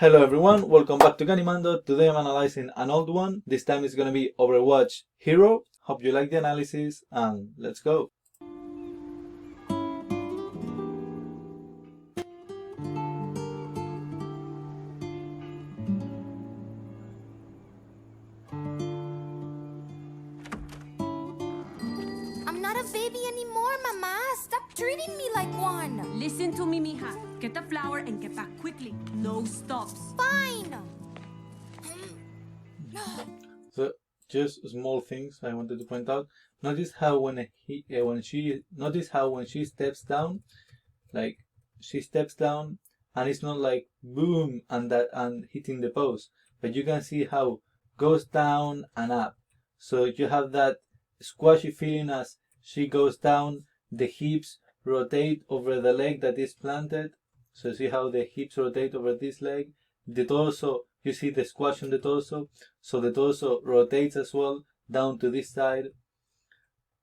Hello everyone, welcome back to Ganimando. Today I'm analyzing an old one. This time it's gonna be Overwatch Hero. Hope you like the analysis and let's go. I'm not a baby anymore, Mama. Stop treating me like one. Listen to me, mija. Get the flower and get back quickly. No stops. Fine. So just small things I wanted to point out. Notice how when she steps down, like she steps down and it's not like boom and hitting the post, but you can see how goes down and up. So you have that squashy feeling as she goes down, the hips rotate over the leg that is planted. So see how the hips rotate over this leg. The torso, you see the squash on the torso. So the torso rotates as well down to this side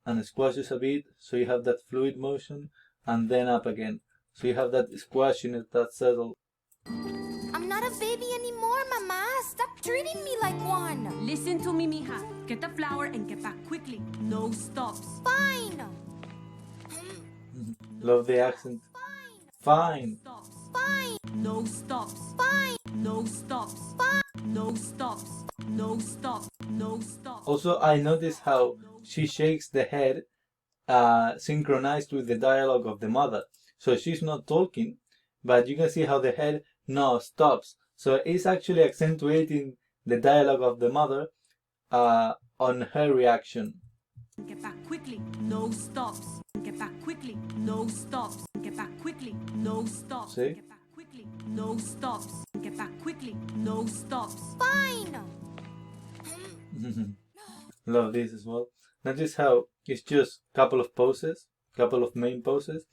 and squashes a bit. So you have that fluid motion and then up again. So you have that squashiness, that settle. I'm not a baby anymore, Mama. Stop treating me like one. Listen to me, mija. Get the flower and get back quickly. No stops. Fine. Love the accent. Fine. Stops. Fine. No stops. Fine. No stops. No stops. No stops. No stops. Also, I noticed how she shakes the head synchronized with the dialogue of the mother. So she's not talking, but you can see how the head now stops. So it's actually accentuating the dialogue of the mother on her reaction. Get back quickly. No stops. Get back quickly. No stops. Get back quickly. No stops. See? Get back quickly. No stops. Get back quickly. No stops. Fine. Love this as well. Notice how it's just couple of poses, couple of main poses.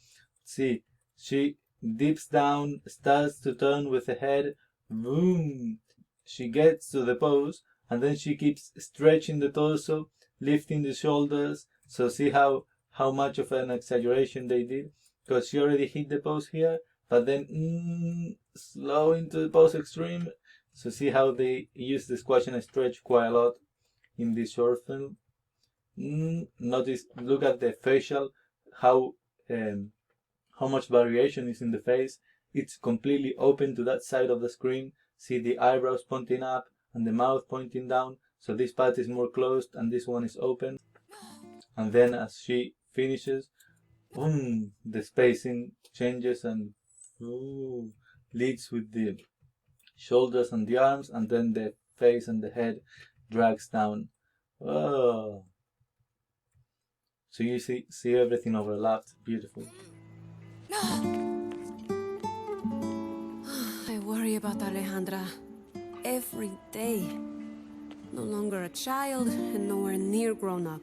See, she dips down, starts to turn with the head, boom. She gets to the pose, and then she keeps stretching the torso, lifting the shoulders. So see how much of an exaggeration they did, because she already hit the pose here, but then slow into the pose extreme. So see how they use the squash and stretch quite a lot in this short film. Notice, look at the facial, how much variation is in the face. It's completely open to that side of the screen. See the eyebrows pointing up and the mouth pointing down. So this part is more closed and this one is open. And then as she finishes, boom, the spacing changes and leads with the shoulders and the arms, and then the face and the head drags down. Oh. So you see everything overlapped. Beautiful. I worry about Alejandra every day. No longer a child and nowhere near grown up.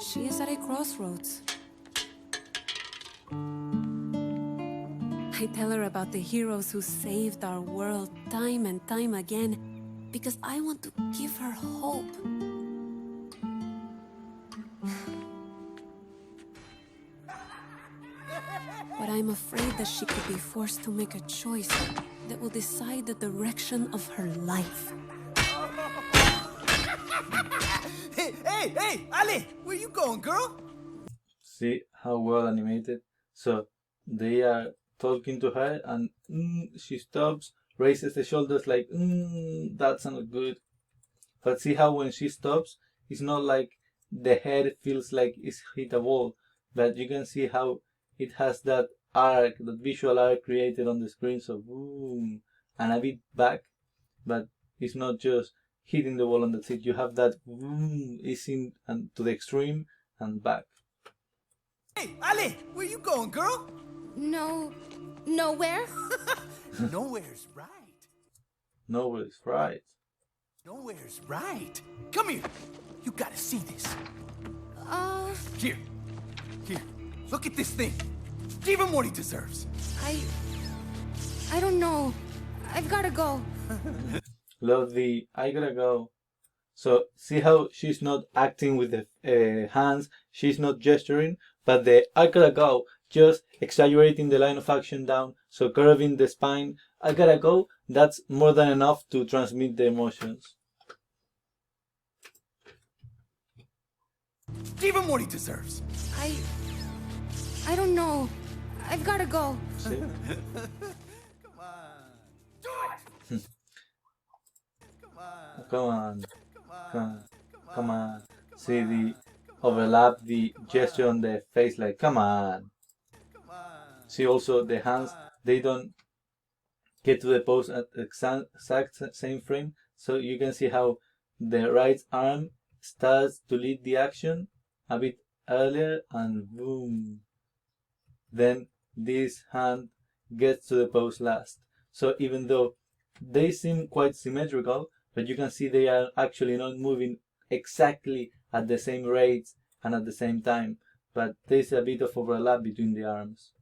She is at a crossroads. I tell her about the heroes who saved our world time and time again because I want to give her hope. But I'm afraid that she could be forced to make a choice that will decide the direction of her life. Hey, Ale! Where you going, girl? See how well animated? So they are talking to her and she stops, raises the shoulders like that's not good. But see how when she stops, it's not like the head feels like it's hit a wall, but you can see how it has that arc, that visual arc created on the screen. So boom, and a bit back, but it's not just hitting the wall and that's it. You have that boom, is in and to the extreme and back. Hey, Ale! Where you going, girl? Nowhere. Nowhere's right. Nowhere's right. Nowhere's right. Come here. You gotta see this. Here. Look at this thing. Give him what he deserves. I don't know. I've gotta go. Love the I gotta go. So see how she's not acting with the hands, she's not gesturing, but the I gotta go just exaggerating the line of action down, so curving the spine I gotta go, that's more than enough to transmit the emotions. Give him what he deserves. I don't know. I've gotta go. See? Come on. Do it! Come on. Come on. Come on. Come on. See the overlap, the gesture on the face, like, come on. Come on. See also the hands, they don't get to the pose at the exact same frame. So you can see how the right arm starts to lead the action a bit earlier and boom. Then this hand gets to the pose last. So even though they seem quite symmetrical, but you can see they are actually not moving exactly at the same rate and at the same time, but there's a bit of overlap between the arms.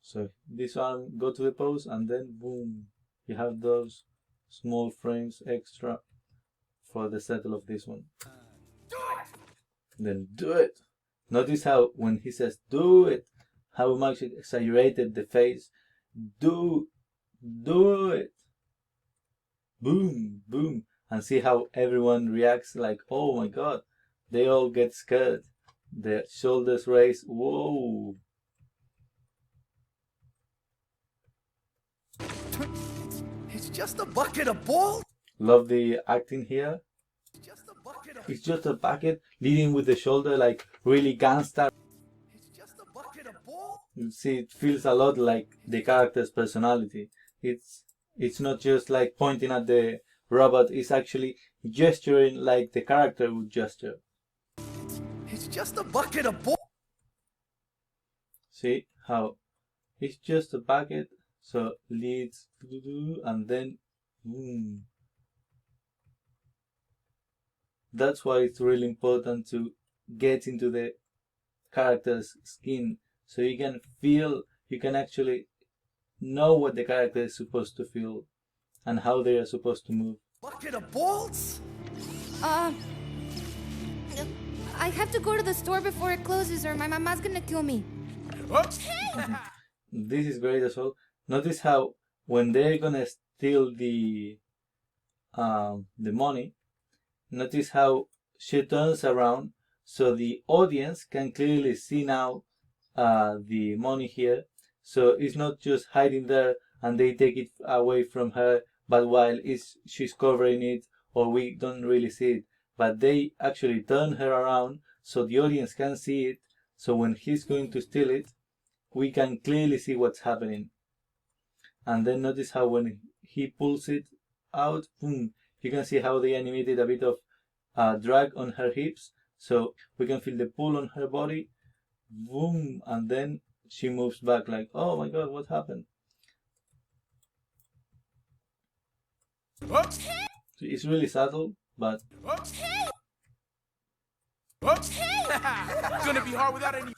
So this arm go to the pose and then boom, you have those small frames extra for the settle of this one. Do it! Then do it. Notice how when he says do it, how much it exaggerated the face. Do it. Boom, boom. And see how everyone reacts like, oh my god. They all get scared. Their shoulders raise. Whoa. It's just a bucket of balls. Love the acting here. It's just a bucket of. It's just a bucket leading with the shoulder like really gangster. It's just a bucket of balls. You see, it feels a lot like the character's personality. It's not just like pointing at the robot, it's actually gesturing like the character would gesture. It's just a bucket of balls. See how it's just a bucket, so leads and then boom. That's why it's really important to get into the character's skin so you can feel, you can actually know what the character is supposed to feel and how they are supposed to move. Bucket of balls. I have to go to the store before it closes or my mama's gonna kill me. This is great as well. Notice how when they're gonna steal the money, notice how she turns around so the audience can clearly see now the money here. So it's not just hiding there and they take it away from her, but while she's covering it or we don't really see it, but they actually turn her around so the audience can see it. So when he's going to steal it, we can clearly see what's happening. And then notice how when he pulls it out, boom, you can see how they animated a bit of drag on her hips. So we can feel the pull on her body, boom, and then she moves back like, oh my god, what happened? It's really subtle, but Gonna be hard without any.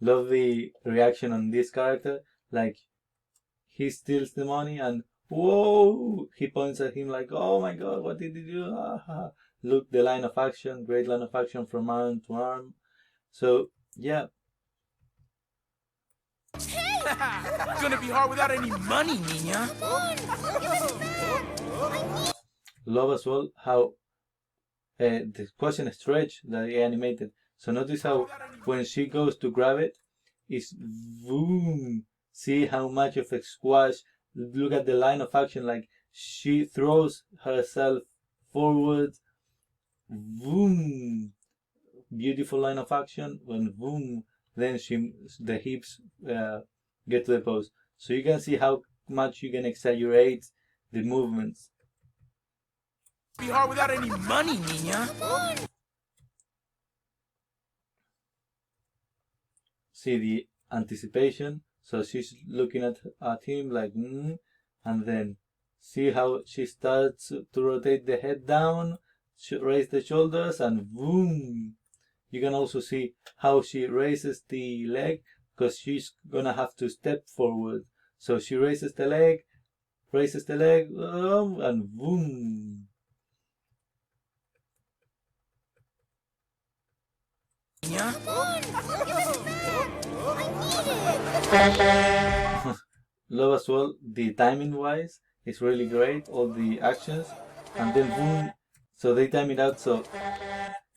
love the reaction on this character. Like he steals the money and whoa, he points at him like, oh my god, what did you do? Look, the line of action, great line of action from arm to arm. So yeah. Gonna be hard without any money, Nina. Love as well how the question stretch that he animated. So notice how when she goes to grab it, it's boom. See how much of a squash. Look at the line of action, like she throws herself forward. Boom. Beautiful line of action. When boom, then the hips get to the pose. So you can see how much you can exaggerate the movements. Be hard without any money, Nina. See the anticipation. So she's looking at him like, and then see how she starts to rotate the head down, raise the shoulders, and boom. You can also see how she raises the leg because she's gonna have to step forward. So she raises the leg, and boom. Yeah? I need it! Love as well, the timing wise is really great, all the actions, and then boom, so they time it out so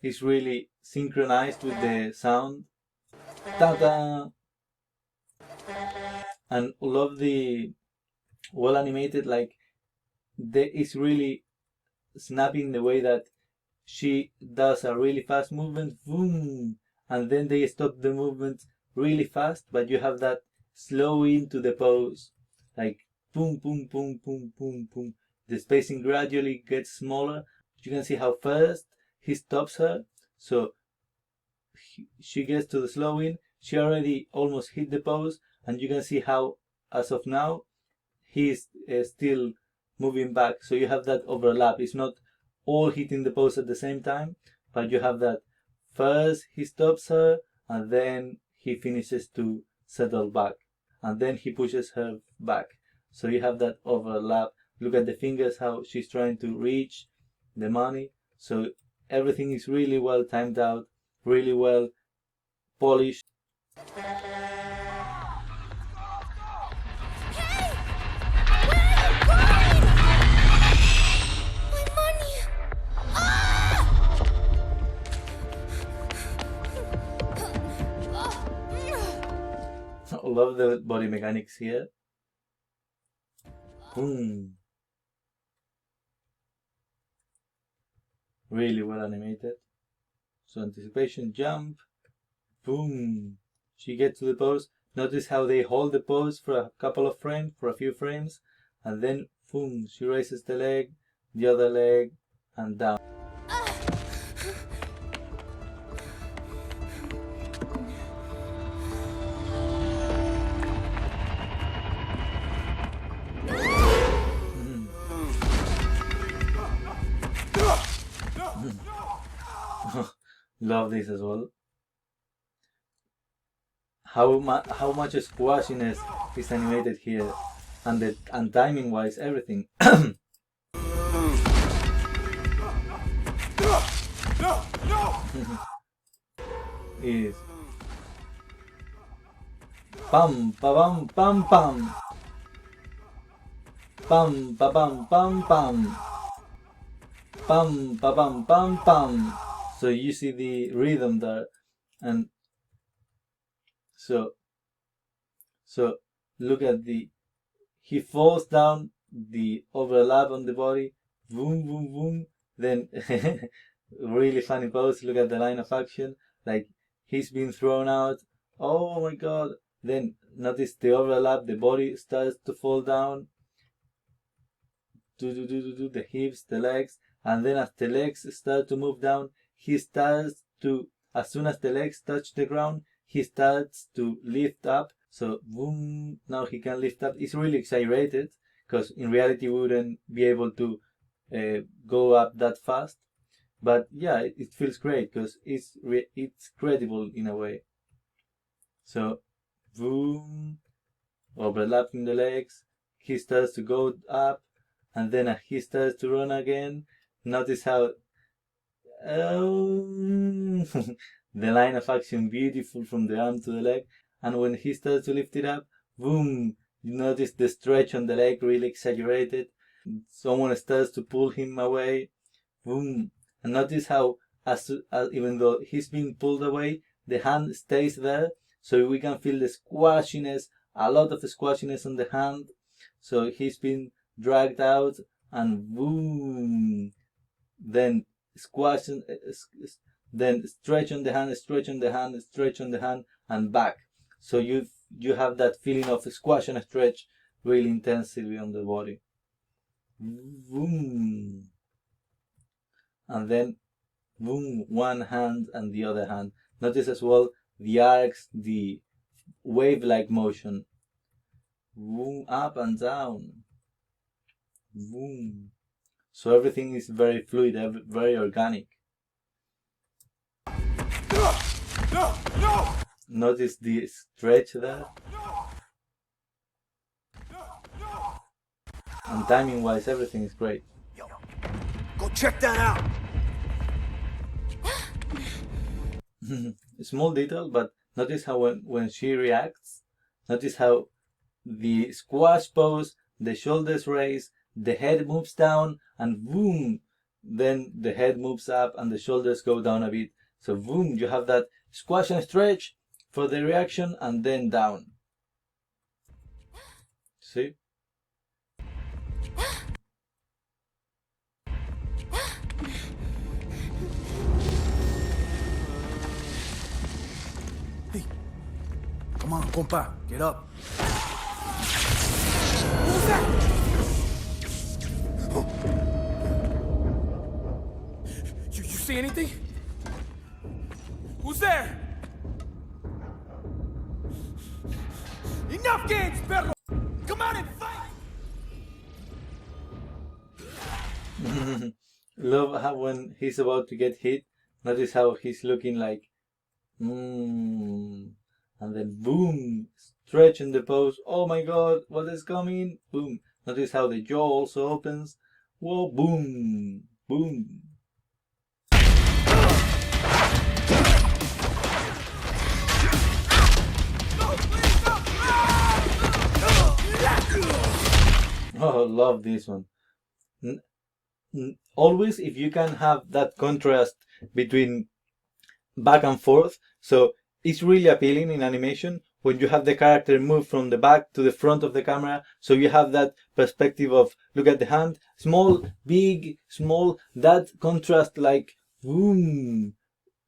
it's really synchronized with the sound. Ta-da! And love the well animated, like it's really snappy in the way that she does a really fast movement, boom, and then they stop the movement really fast, but you have that slow into the pose, like boom, boom, boom, boom, boom, boom. The spacing gradually gets smaller. You can see how first he stops her, so she gets to the slow in. She already almost hit the pose, and you can see how, as of now, he's still moving back. So you have that overlap. It's not all hitting the pose at the same time, but you have that first he stops her, and then he finishes to settle back, and then he pushes her back. So you have that overlap. Look at the fingers, how she's trying to reach the money. So everything is really well timed out, really well polished. Hey! Where are you going? My money! Ah! I love the body mechanics here. Boom. Really well animated. So anticipation, jump, boom. She gets to the pose. Notice how they hold the pose for a couple of frames, for a few frames, and then boom, she raises the leg, the other leg, and down. Love this as well. How much squashiness is animated here, and timing wise everything. Is pam pa bam pam pam pam pa bam pam pam pam pa bam pam pam. So you see the rhythm there, and so look at he falls down, the overlap on the body, boom boom boom, then really funny pose. Look at the line of action, like he's been thrown out, oh my god, then notice the overlap, the body starts to fall down, do the hips, the legs, and then as the legs start to move down, he starts to, as soon as the legs touch the ground, he starts to lift up. So boom, now he can lift up. It's really exaggerated, because in reality we wouldn't be able to go up that fast. But yeah, it feels great because it's credible in a way. So boom, overlapping the legs, he starts to go up, and then he starts to run again. Notice how the line of action beautiful from the arm to the leg, and when he starts to lift it up, boom, you notice the stretch on the leg, really exaggerated. Someone starts to pull him away, boom, and notice how even though he's being pulled away, the hand stays there, so we can feel the squashiness, a lot of the squashiness on the hand. So he's been dragged out, and boom, then squash, then stretch on the hand, stretch on the hand, stretch on the hand, and back. So you have that feeling of squash and stretch really intensively on the body. Boom, and then boom, one hand and the other hand. Notice as well the arcs, the wave-like motion. Boom, up and down. Boom. So everything is very fluid, very organic. No! Notice the stretch there. And timing wise, everything is great. Yo, go check that out. Small detail, but notice how when she reacts, Notice how the squash pose, the shoulders raise, the head moves down, and boom, then the head moves up and the shoulders go down a bit. So boom, you have that squash and stretch for the reaction, and then down. See? Hey, come on, compa, get up. You see anything? Who's there? Enough games, perro! Come out and fight! Love how when he's about to get hit, notice how he's looking like, and then boom, stretch in the pose. Oh my god, what is coming? Boom. Notice how the jaw also opens. Whoa, boom, boom. Oh, love this one. Always, if you can have that contrast between back and forth, so it's really appealing in animation when you have the character move from the back to the front of the camera, so you have that perspective of, look at the hand, small, big, small, that contrast, like boom,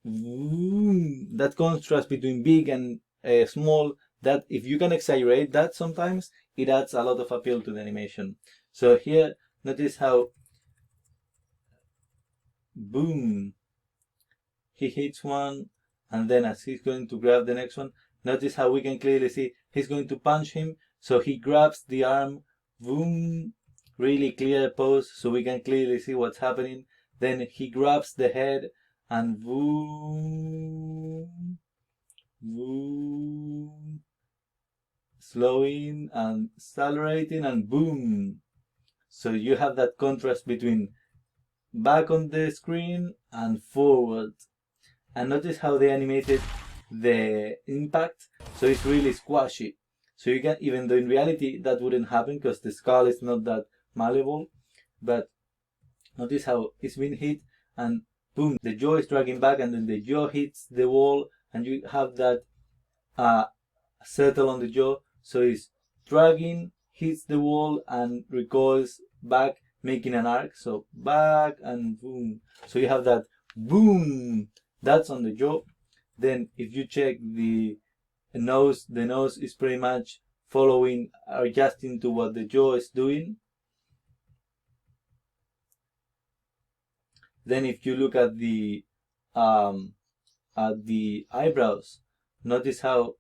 boom, that contrast between big and small, that if you can exaggerate that sometimes, it adds a lot of appeal to the animation. So here, notice how boom, he hits one, and then as he's going to grab the next one, notice how we can clearly see he's going to punch him, so he grabs the arm, boom, really clear pose, so we can clearly see what's happening. Then he grabs the head, and boom, boom, slowing and accelerating, and boom. So you have that contrast between back on the screen and forward. And notice how they animated the impact, so it's really squashy. So you can, even though in reality that wouldn't happen because the skull is not that malleable, but notice how it's been hit, and boom, the jaw is dragging back, and then the jaw hits the wall, and you have that settle on the jaw, so it's dragging, hits the wall, and recoils back, making an arc, so back and boom. So you have that boom, that's on the jaw. Then if you check the nose is pretty much following, adjusting to what the jaw is doing. Then if you look at the eyebrows, notice how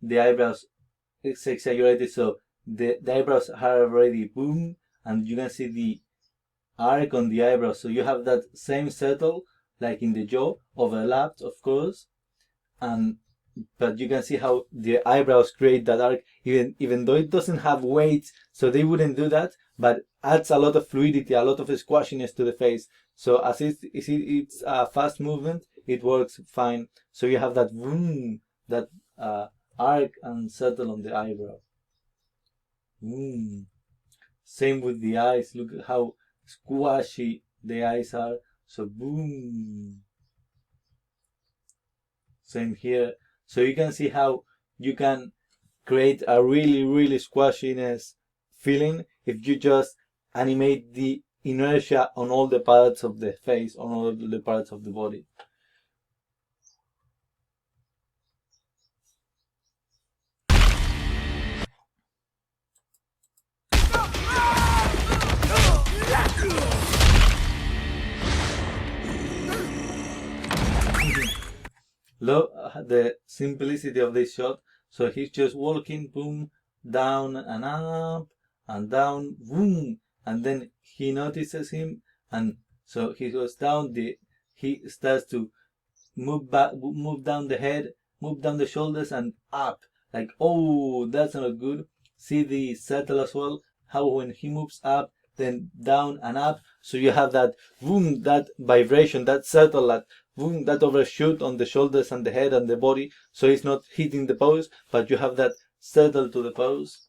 the eyebrows is exaggerated, so the eyebrows are already boom, and you can see the arc on the eyebrows, so you have that same settle like in the jaw, overlapped of course, but you can see how the eyebrows create that arc, even though it doesn't have weight, so they wouldn't do that, but adds a lot of fluidity, a lot of squashiness to the face. So as it's a fast movement, it works fine. So you have that boom, that arc and settle on the eyebrow. Same with the eyes. Look at how squashy the eyes are. So boom. Same here. So you can see how you can create a really squashiness feeling if you just animate the inertia on all the parts of the face, on all the parts of the body. Look at the simplicity of this shot. So he's just walking, boom, down and up and down, boom, and then he notices him, and so he goes down. He starts to move back, move down the head, move down the shoulders, and up. Like, oh, that's not good. See the settle as well. How when he moves up, then down and up. So you have that boom, that vibration, that settle, that boom, that overshoot on the shoulders and the head and the body. So it's not hitting the pose, but you have that settle to the pose.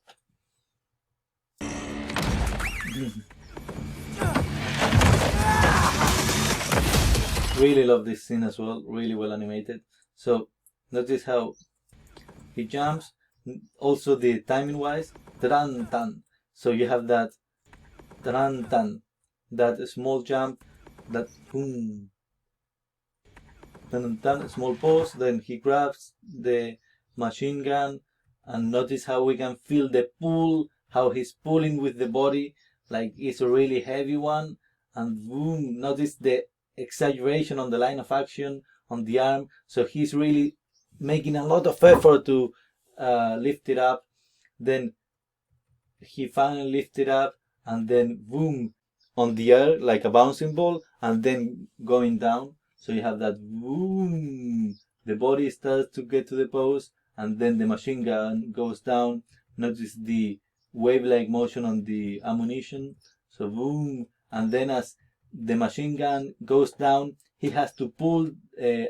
Really love this scene as well, really well animated. So notice how he jumps, also the timing wise, tan tan. So you have that tan tan, that small jump, that boom, tan tan, small pause, then he grabs the machine gun, and notice how we can feel the pull, how he's pulling with the body, like it's a really heavy one, and boom, notice the exaggeration on the line of action on the arm. So he's really making a lot of effort to lift it up. Then he finally lifts it up, and then boom, on the air like a bouncing ball, and then going down. So you have that boom, the body starts to get to the pose, and then the machine gun goes down. Notice the wave-like motion on the ammunition. So boom, and then as the machine gun goes down, he has to pull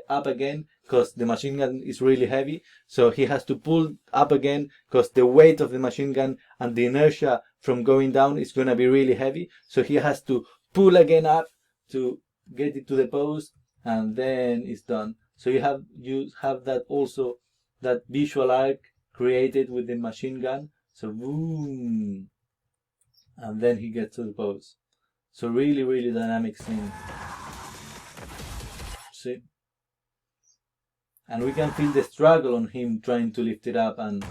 up again, because the machine gun is really heavy. So he has to pull up again because the weight of the machine gun and the inertia from going down is going to be really heavy. So he has to pull again up to get it to the pose, and then it's done. So you have that also, that visual arc created with the machine gun. So boom, and then he gets to the pose. So really, really dynamic scene. See? And we can feel the struggle on him trying to lift it up, and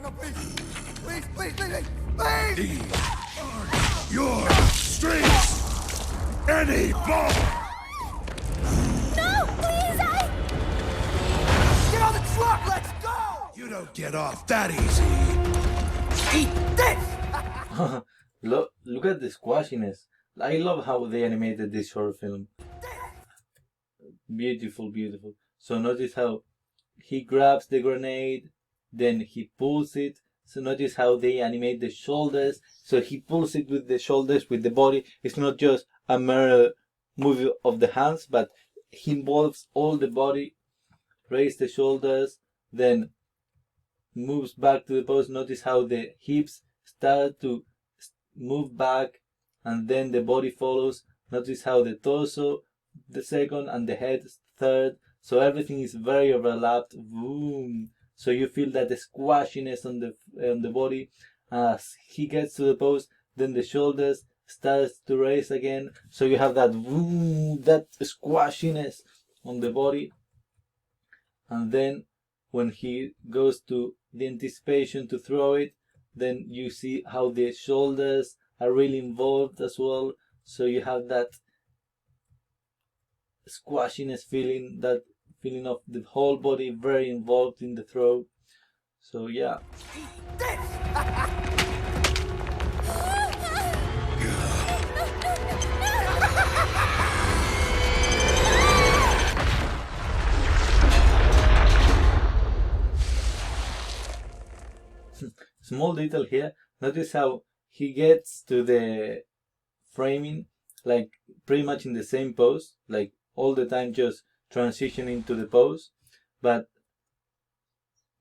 No, please, These aren't your streets anymore! No, please, get on the truck, let's go! You don't get off that easy. Eat this! look at the squashiness. I love how they animated this short film. Beautiful, beautiful. So notice how he grabs the grenade, then he pulls it. So notice how they animate the shoulders. So he pulls it with the shoulders, with the body. It's not just a mere move of the hands, but he involves all the body. Raise the shoulders, then moves back to the pose. Notice how the hips start to move back, and then the body follows. Notice how the torso, the second, and the head third. So everything is very overlapped. Boom. So you feel that the squashiness on the body. As he gets to the pose, then the shoulders starts to raise again. So you have that boom, that squashiness on the body. And then when he goes to the anticipation to throw it, then you see how the shoulders are really involved as well. So you have that squashiness feeling, that feeling of the whole body very involved in the throw. So yeah. Small detail here. Notice how he gets to the framing like pretty much in the same pose, like all the time just transitioning to the pose, but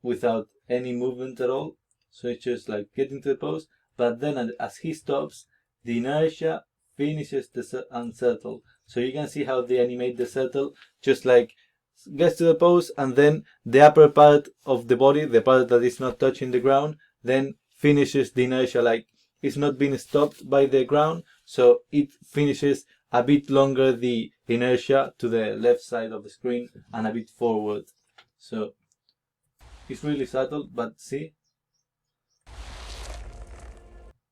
without any movement at all. So it's just like getting to the pose, but then as he stops, the inertia finishes the unsettle. So you can see how they animate the settle, just like gets to the pose, and then the upper part of the body, the part that is not touching the ground, then finishes the inertia, like it's not being stopped by the ground, so it finishes a bit longer the inertia to the left side of the screen and a bit forward. So it's really subtle, but see?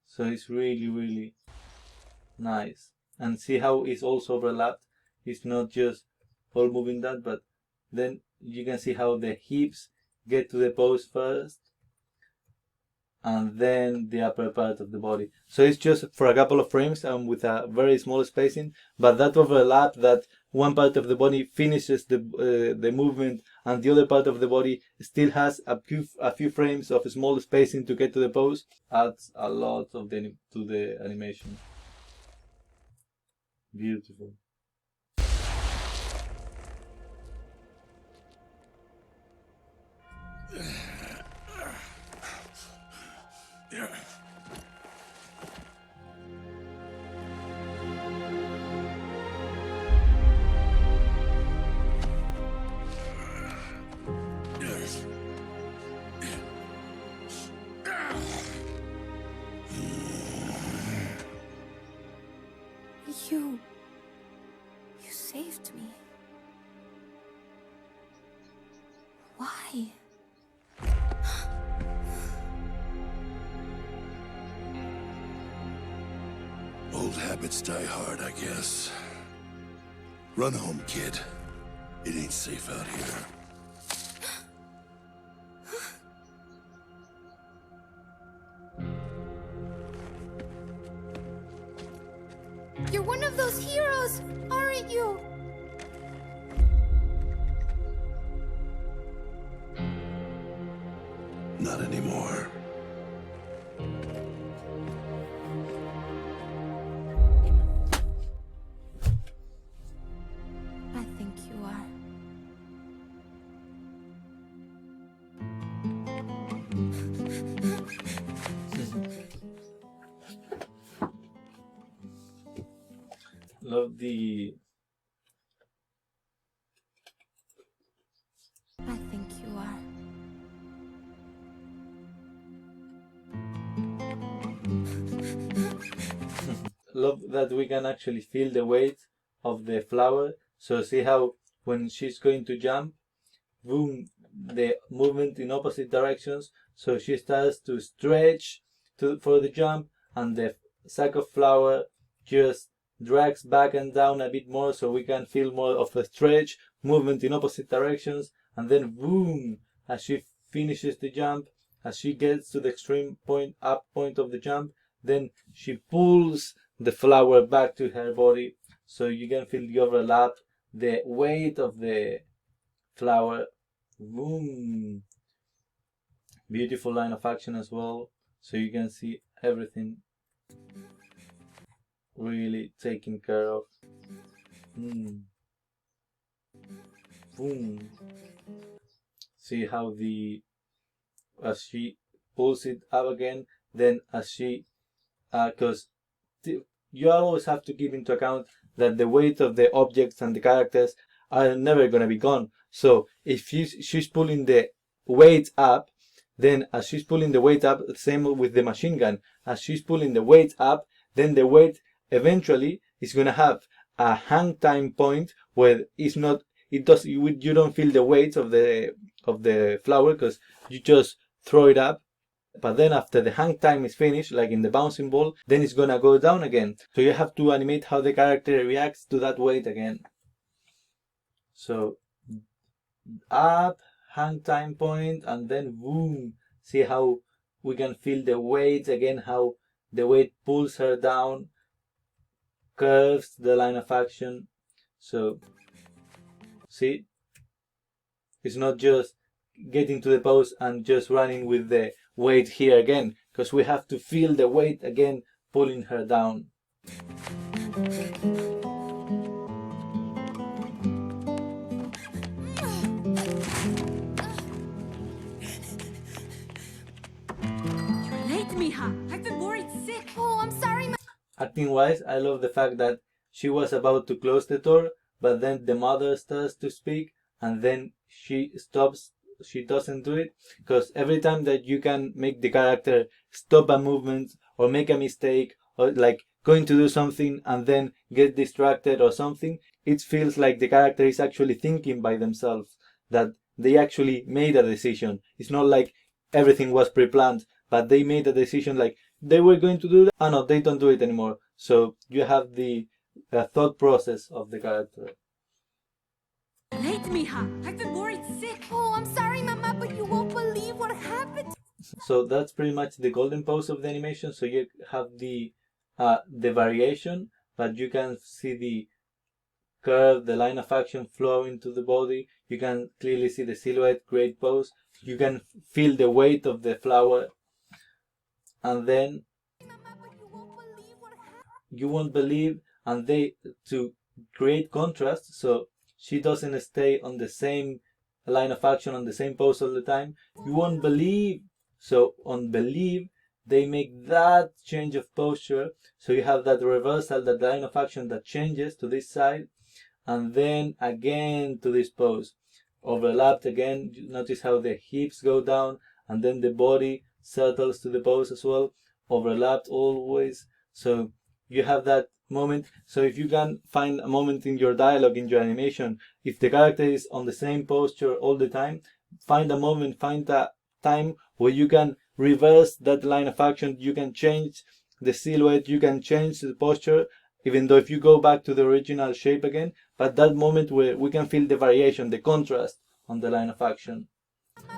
So it's really, really nice. And see how it's also overlapped? It's not just all moving that, but then you can see how the hips get to the pose first, and then the upper part of the body. So it's just for a couple of frames and with a very small spacing, but that overlap, that one part of the body finishes the movement and the other part of the body still has a few frames of small spacing to get to the pose, adds a lot of to the animation. Beautiful. You saved me. Why? Old habits die hard, I guess. Run home, kid. It ain't safe out here. You're one of those heroes, aren't you? Not anymore. I think you are. Love the I think you are. love that we can actually feel the weight of the flower. So see how when she's going to jump, boom, the movement in opposite directions. So she starts to stretch for the jump, and the sack of flour just drags back and down a bit more, so we can feel more of a stretch, movement in opposite directions, and then boom, as she finishes the jump, as she gets to the extreme point, up point of the jump, then she pulls the flower back to her body, so you can feel the overlap, the weight of the flower. Boom. Beautiful line of action as well, so you can see everything really taken care of. Boom. See how as she pulls it up again, then as she because you always have to keep into account that the weight of the objects and the characters are never going to be gone. So if she's pulling the weight up, then as she's pulling the weight up, same with the machine gun, as she's pulling the weight up, then the weight eventually is going to have a hang time point where you don't feel the weight of the flower, because you just throw it up. But then after the hang time is finished, like in the bouncing ball, then it's gonna go down again. So you have to animate how the character reacts to that weight again. So up, hang time point, and then boom. See how we can feel the weight again, how the weight pulls her down, curves the line of action. So see, it's not just getting to the pose and just running with the weight here again, because we have to feel the weight again pulling her down. You're late, mija. I've been worried sick. Oh, I'm sorry, Acting wise, I love the fact that she was about to close the door, but then the mother starts to speak, and then she stops. She doesn't do it, because every time that you can make the character stop a movement or make a mistake, or like going to do something and then get distracted or something, it feels like the character is actually thinking by themselves, that they actually made a decision. It's not like everything was pre-planned, but they made a decision, like they were going to do that. Oh no, they don't do it anymore. So you have the thought process of the character. Late, mija. I've been worried sick. Oh, I'm sorry, Mama, but you won't believe what happened. So that's pretty much the golden pose of the animation. So you have the variation, but you can see the curve, the line of action flow into the body. You can clearly see the silhouette, great pose. You can feel the weight of the flower. And then you won't believe, and to create contrast, so she doesn't stay on the same line of action, on the same pose all the time. You won't believe, so on believe, they make that change of posture, so you have that reversal, that line of action that changes to this side, and then again to this pose. Overlapped again, notice how the hips go down, and then the body settles to the pose as well. Overlapped always. So you have that moment. So if you can find a moment in your dialogue, in your animation, if the character is on the same posture all the time, find a moment, find a time where you can reverse that line of action. You can change the silhouette, you can change the posture, even though if you go back to the original shape again, but that moment where we can feel the variation, the contrast on the line of action.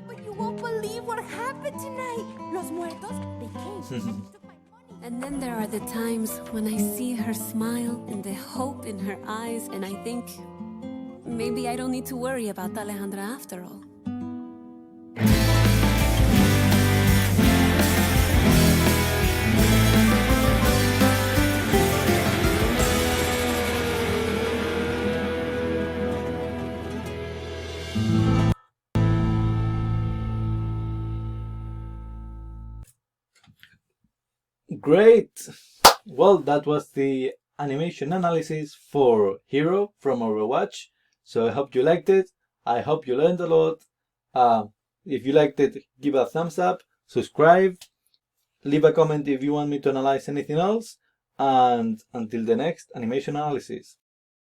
But you won't believe what happened tonight. Los muertos, they came. Took my money. And then there are the times when I see her smile and the hope in her eyes, and I think, maybe I don't need to worry about Alejandra after all. Great! Well, that was the animation analysis for Hero from Overwatch. So I hope you liked it. I hope you learned a lot. If you liked it, give a thumbs up, subscribe, leave a comment if you want me to analyze anything else, and until the next animation analysis.